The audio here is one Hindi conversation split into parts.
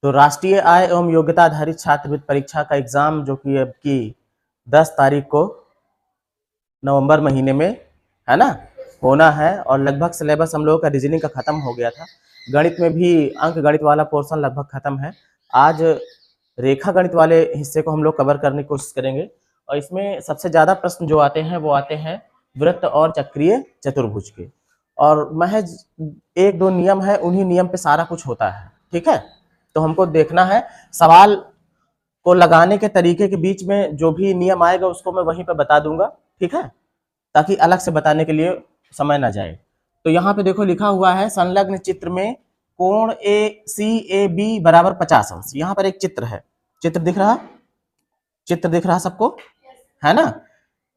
तो राष्ट्रीय आय एवं योग्यता आधारित छात्रवृत्ति परीक्षा का एग्जाम जो कि अब की 10 तारीख को नवंबर महीने में है ना होना है, और लगभग सिलेबस हम लोगों का रीजनिंग का खत्म हो गया था। गणित में भी अंक गणित वाला पोर्शन लगभग खत्म है। आज रेखा गणित वाले हिस्से को हम लोग कवर करने की कोशिश करेंगे, और इसमें सबसे ज्यादा प्रश्न जो आते हैं वो आते हैं वृत्त और चक्रीय चतुर्भुज के, और महज एक दो नियम है, उन्हीं नियम पे सारा कुछ होता है। ठीक है, तो हमको देखना है सवाल को लगाने के तरीके के बीच में जो भी नियम आएगा उसको मैं वहीं पे बता दूंगा। ठीक है, ताकि अलग से बताने के लिए समय ना जाए। तो यहाँ पे देखो लिखा हुआ है संलग्न चित्र में कोण ए सी ए बी बराबर 50 अंश। यहाँ पर एक चित्र है, चित्र दिख रहा सबको, है ना।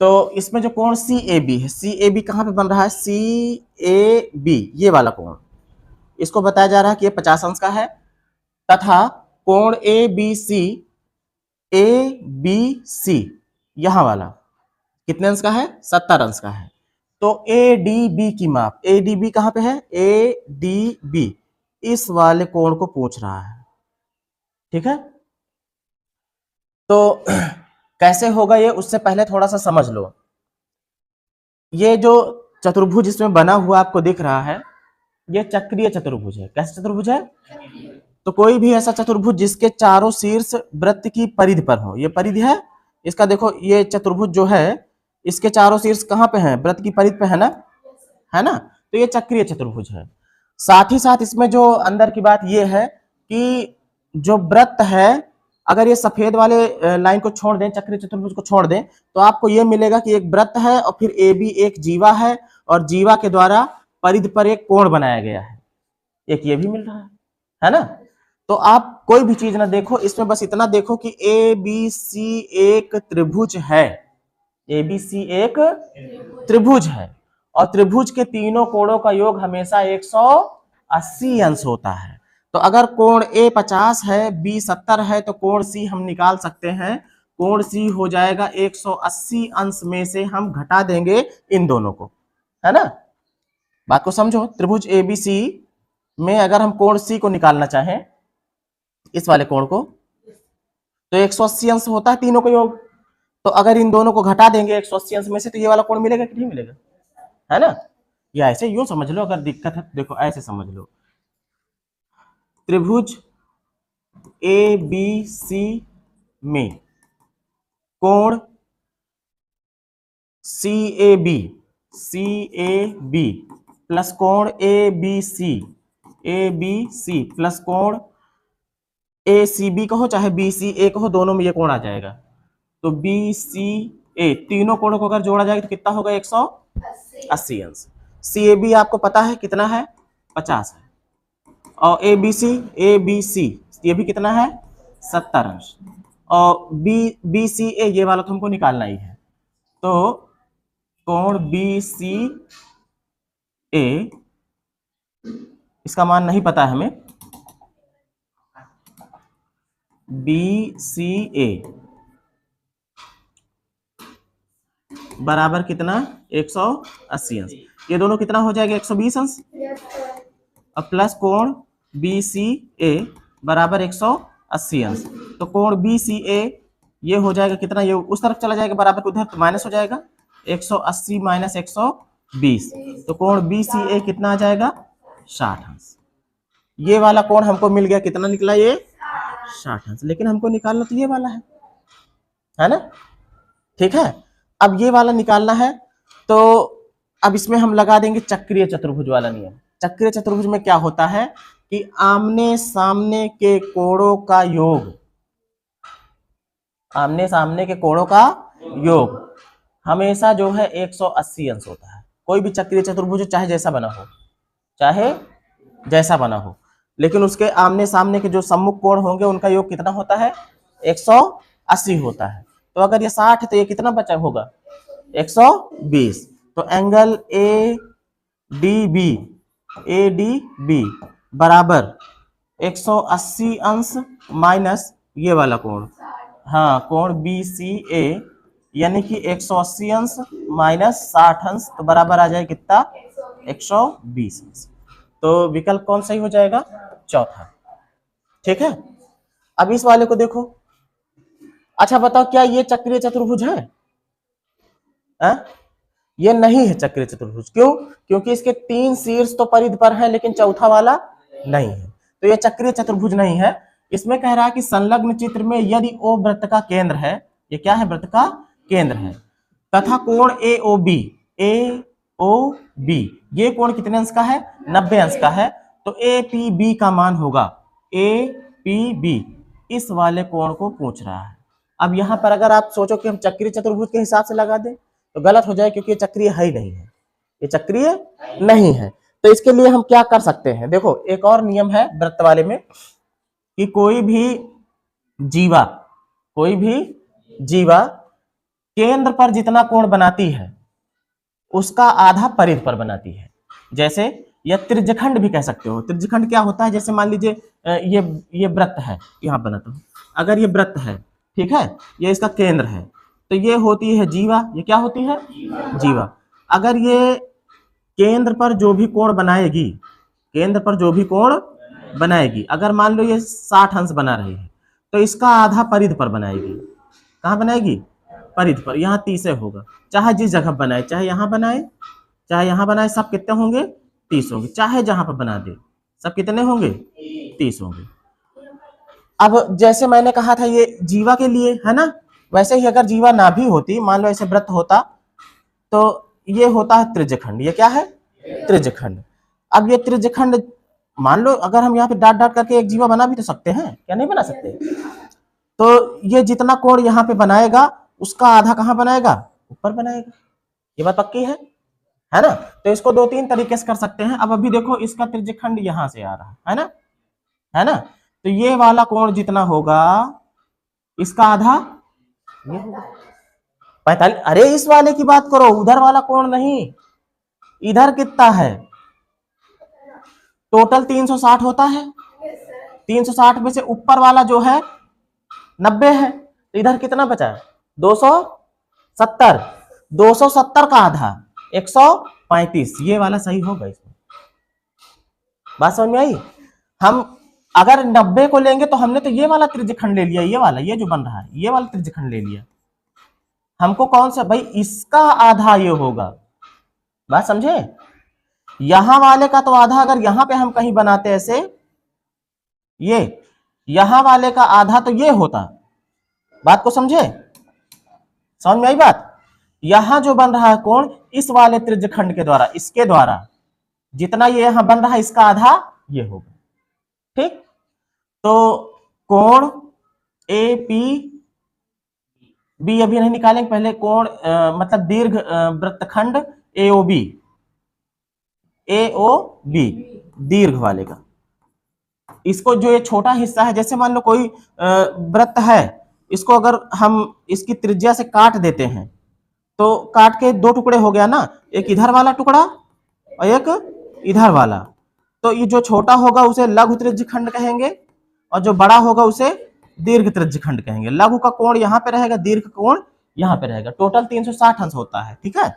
तो इसमें जो कोण सी ए बी है, सी ए बी कहाँ पे बन रहा है, सी ए बी ये वाला कोण, इसको बताया जा रहा है कि ये 50 अंश का है, तथा कोण ए बी सी यहां वाला कितने अंश का है, 70 अंश का है। तो ए डी बी की माप, ए डी बी कहां पे है, ए डी बी इस वाले कोण को पूछ रहा है। ठीक है, तो कैसे होगा ये, उससे पहले थोड़ा सा समझ लो। ये जो चतुर्भुज इसमें बना हुआ आपको दिख रहा है, ये चक्रीय चतुर्भुज है। कैसा चतुर्भुज है, तो कोई भी ऐसा चतुर्भुज जिसके चारों शीर्ष वृत्त की परिधि पर हो, ये परिधि है इसका, देखो ये चतुर्भुज जो है इसके चारों शीर्ष कहाँ पे हैं, वृत्त की परिधि पे है ना, है ना। तो ये चक्रीय चतुर्भुज है। साथ ही साथ इसमें जो अंदर की बात ये है कि जो वृत्त है, अगर ये सफेद वाले लाइन को छोड़ दें, चक्रीय चतुर्भुज को छोड़ दें, तो आपको ये मिलेगा कि एक वृत्त है और फिर ए बी एक जीवा है, और जीवा के द्वारा परिधि पर एक कोण बनाया गया है, एक ये भी मिल रहा है ना। तो आप कोई भी चीज ना देखो इसमें, बस इतना देखो कि ए बी सी एक त्रिभुज है, ए बी सी एक त्रिभुज है, और त्रिभुज के तीनों कोणों का योग हमेशा 180 अंश होता है। तो अगर कोण ए 50 है, बी 70 है, तो कोण सी हम निकाल सकते हैं, कोण सी हो जाएगा 180 अंश में से हम घटा देंगे इन दोनों को, है ना। बात को समझो, त्रिभुज ए बी सी में अगर हम कोण सी को निकालना चाहें, इस वाले कोण को, तो 180 अंश होता है तीनों का योग। तो अगर इन दोनों को घटा देंगे 180 अंश में से, तो ये वाला कोण मिलेगा कि नहीं मिलेगा, है ना। या ऐसे यूं समझ लो, अगर दिक्कत है तो देखो ऐसे समझ लो, त्रिभुज ए बी सी में कोण सी ए बी प्लस कोण ए बी सी प्लस कोण ए सी बी कहो चाहे बी सी ए कहो, दोनों में ये कोण आ जाएगा। तो बी सी ए तीनों कोणों को अगर जोड़ा जाएगा तो कितना होगा, 180 अंश। सी ए बी आपको पता है कितना है, 50 है, और ए बी सी ये भी कितना है, 70 अंश, और बी सी ए ये वाला तो हमको निकालना ही है। तो कोण बी सी ए, इसका मान नहीं पता है हमें, बी सी ए बराबर कितना, 180 अंश। ये दोनों कितना हो जाएगा, 120 अंश, और प्लस कोण बी सी ए बराबर 180 अंश। तो कोण बी सी ए ये हो जाएगा कितना, ये उस तरफ चला जाएगा बराबर के उधर, तो माइनस हो जाएगा 180 माइनस 120, तो कोण बी सी ए कितना आ जाएगा, 60 अंश। ये वाला कोण हमको मिल गया, कितना निकला ये, 60 अंश। लेकिन हमको निकालना तो ये वाला है ना। ठीक है, अब ये वाला निकालना है, तो अब इसमें हम लगा देंगे चक्रीय चतुर्भुज वाला नियम। चक्रीय चतुर्भुज में क्या होता है कि आमने सामने के कोणों का योग, आमने सामने के कोणों का योग हमेशा जो है 180 अंश होता है। कोई भी चक्रीय चतुर्भुज चाहे जैसा बना हो, लेकिन उसके आमने सामने के जो सम्मुख कोण होंगे उनका योग कितना होता है, 180 होता है। तो अगर ये 60 है तो ये कितना बचा होगा, 120। तो एंगल ए डी बी बराबर 180 अंश माइनस ये वाला कोण, हाँ कोण बी सी ए, यानी कि 180 अंश माइनस 60 अंश, तो बराबर आ जाए कितना, 120 अंश। तो विकल्प कौन सही हो जाएगा, चौथा। ठीक है, अब इस वाले को देखो, अच्छा बताओ क्या ये चक्रीय चतुर्भुज है? ये नहीं है चक्रीय चतुर्भुज। क्यों? क्योंकि इसके 3 शीर्ष तो परिधि पर हैं लेकिन चौथा वाला नहीं है, तो ये चक्रीय चतुर्भुज नहीं है। इसमें कह रहा है कि संलग्न चित्र में यदि ओ वृत्त का केंद्र है, ये क्या है? वृत्त का केंद्र है, तथा कोण AOB, ये कोण कितने अंश का है? 90 अंश का है। तो APB का मान होगा, APB इस वाले कोण को पूछ रहा है। अब यहां पर अगर आप सोचो कि हम चक्रीय चतुर्भुज के हिसाब से लगा दें तो गलत हो जाए, क्योंकि ये चक्रीय है ही नहीं है, ये चक्रीय नहीं है। तो इसके लिए हम क्या कर सकते हैं? देखो एक और नियम है वृत्त वाले में कि कोई भी जीवा केंद्र पर जितना कोण बनाती है उसका आधा परिधि पर बनाती है। जैसे या त्रिज्यखंड भी कह सकते हो। त्रिज्यखंड क्या होता है? जैसे मान लीजिए ये वृत्त है, यहां बनाता हूं, अगर ये वृत्त है, ठीक है, ये इसका केंद्र है, तो ये होती है जीवा। ये क्या होती है? जीवा। अगर ये केंद्र पर जो भी कोण बनाएगी, केंद्र पर जो भी कोण बनाएगी, अगर मान लो ये 60 अंश बना रही है तो इसका आधा परिधि पर बनाएगी। कहाँ बनाएगी? परिधि पर। यहाँ 30 होगा, चाहे जिस जगह बनाए, चाहे यहाँ बनाए चाहे यहाँ बनाए, सब कितने होंगे? 30 होंगे। चाहे जहां पर बना दे सब कितने होंगे? 30 होंगे। अब जैसे मैंने कहा था ये जीवा के लिए है ना, वैसे ही अगर जीवा ना भी होती, मान लो ऐसे वृत्त होता, तो ये होता है त्रिज्यखंड। ये क्या है? त्रिज्यखंड। अब ये त्रिज्यखंड मान लो अगर हम यहाँ पे डाट डाट करके एक जीवा बना भी तो सकते हैं, क्या नहीं बना सकते? तो ये जितना कोण यहाँ पे बनाएगा उसका आधा कहाँ बनाएगा? ऊपर बनाएगा। ये बात पक्की है ना? तो इसको 2-3 तरीके से कर सकते हैं। अब अभी देखो इसका त्रिज्यखंड यहां से आ रहा है ना? तो ये वाला कोण जितना होगा इसका आधा ये होगा 45। अरे इस वाले की बात करो, उधर वाला कोण नहीं। इधर कितना है? टोटल 360 होता है। 360 में से ऊपर वाला जो है 90 है, तो इधर कितना बचा? 270। 270 का आधा 135। ये वाला सही होगा। इसमें बात समझ में आई? हम अगर 90 को लेंगे तो हमने तो ये वाला त्रिज्यखंड ले लिया, ये वाला, ये जो बन रहा है ये वाला त्रिज्यखंड ले लिया। हमको कौन सा? भाई इसका आधा ये होगा। बात समझे? यहां वाले का तो आधा, अगर यहां पे हम कहीं बनाते ऐसे, ये यहां वाले का आधा तो ये होता। बात को समझे? समझ में आई बात? यहां जो बन रहा है कोण इस वाले त्रिज्यखंड के द्वारा, इसके द्वारा जितना ये यहां बन रहा है इसका आधा ये होगा। ठीक? तो कोण APB अभी नहीं निकालेंगे, पहले कोण मतलब दीर्घ वृत्तखंड AOB दीर्घ वाले का, इसको जो ये छोटा हिस्सा है, जैसे मान लो कोई वृत्त है, इसको अगर हम इसकी त्रिज्या से काट देते हैं तो काट के 2 टुकड़े हो गया ना, एक इधर वाला टुकड़ा और एक इधर वाला। तो ये जो छोटा होगा उसे लघु त्रिज्यखंड कहेंगे और जो बड़ा होगा उसे दीर्घ त्रिज्यखंड कहेंगे। लघु का कोण यहाँ पे रहेगा, दीर्घ का कोण यहाँ पे रहेगा। टोटल 360 अंश होता है। ठीक है,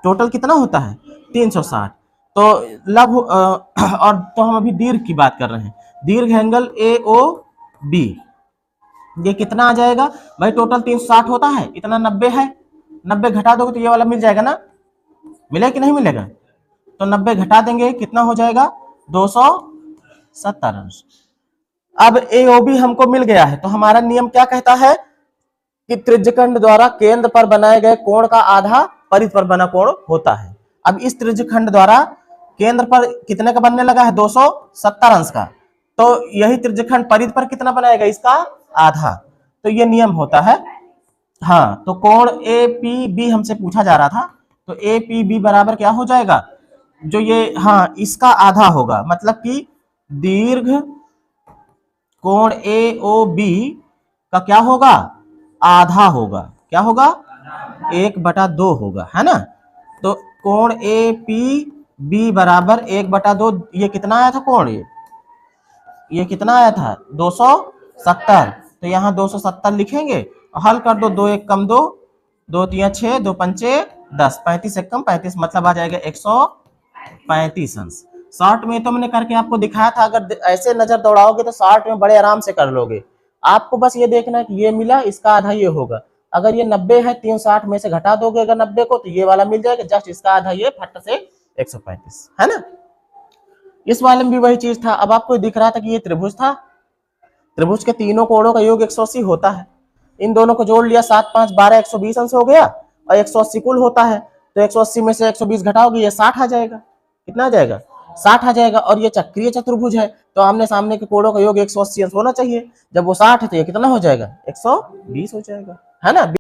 टोटल कितना होता है? 360। तो लघु और तो हम अभी दीर्घ की बात कर रहे हैं। दीर्घ एंगल AOB ये कितना आ जाएगा भाई? टोटल 360 होता है, इतना 90 है, 90 घटा दोगे तो ये वाला मिल जाएगा ना? मिलेगा कि नहीं मिलेगा? तो 90 घटा देंगे, कितना हो जाएगा? 270 अंश। अब AOB हमको मिल गया है, तो हमारा नियम क्या कहता है कि त्रिज्यखंड द्वारा केंद्र पर बनाए गए कोण का आधा परिधि पर बना कोण होता है। अब इस त्रिज्यखंड द्वारा केंद्र पर कितने का बनने लगा है? 270 अंश का। तो यही त्रिज्यखंड परिधि पर कितना बनाएगा? इसका आधा। तो ये नियम होता है। हाँ, तो कोण APB हमसे पूछा जा रहा था, तो APB बराबर क्या हो जाएगा? जो ये, हाँ, इसका आधा होगा, मतलब कि दीर्घ कोण AOB का क्या होगा? आधा होगा। क्या होगा? 1/2 होगा, है ना? तो कोण APB बराबर 1/2। ये कितना आया था कोण? ये कितना आया था? 270। तो यहाँ 270 लिखेंगे, हल कर दो, 2 1 कम 2, 2 3 6, 2 5 10, 35 1 कम 35, मतलब आ जाएगा 135 अंश। शॉर्ट में तो मैंने करके आपको दिखाया था, अगर ऐसे नजर दौड़ाओगे तो शॉर्ट में बड़े आराम से कर लोगे। आपको बस ये देखना है कि ये मिला, इसका आधा ये होगा। अगर ये 90 है, 360 में से घटा दोगे अगर 90 को, तो ये वाला मिल जाएगा, जस्ट इसका आधा ये फट से 135, है ना। इस वाले में भी वही चीज था। अब आपको दिख रहा था कि ये त्रिभुज था, त्रिभुज के तीनों कोणों का योग 180 होता है। इन दोनों को जोड़ लिया, 7 5 12 120 अंश हो गया, और 180 कुल होता है, तो 180 में से 120 घटाओगे, ये 60 आ जाएगा। कितना आ जाएगा? 60 आ जाएगा। और ये चक्रीय चतुर्भुज है, तो आमने सामने के कोणों का योग 180 अंश होना चाहिए। जब वो 60 है तो ये कितना हो जाएगा? 120 हो जाएगा, है ना।